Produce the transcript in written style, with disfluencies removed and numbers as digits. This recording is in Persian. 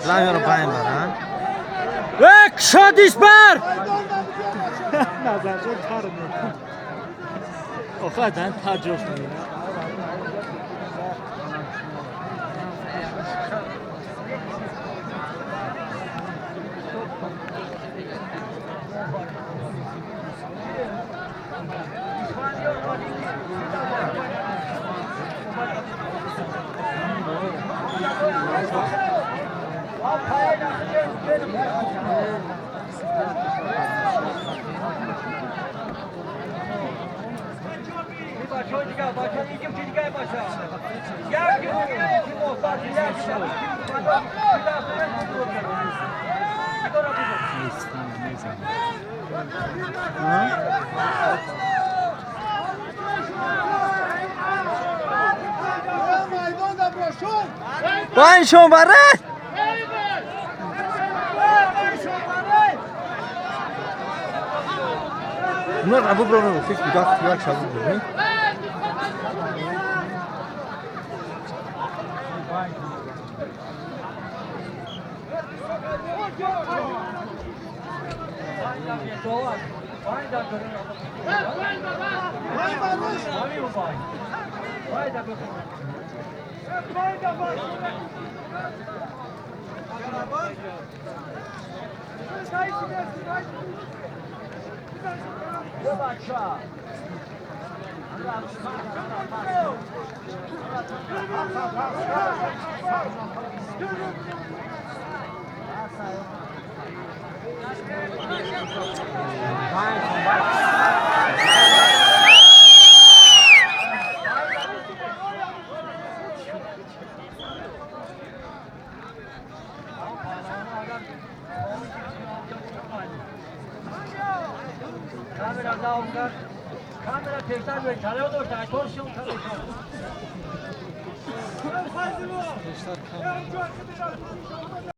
زمین رو پایین برن یک شادیش بر نظر شد کارم آخه دن تجربه میگیره پایین شون بره نه ابو برو فکر می‌کرد یا چابو برو Kamera tekrar böyle çalıyor da ortaya konuşuyor çalışıyor.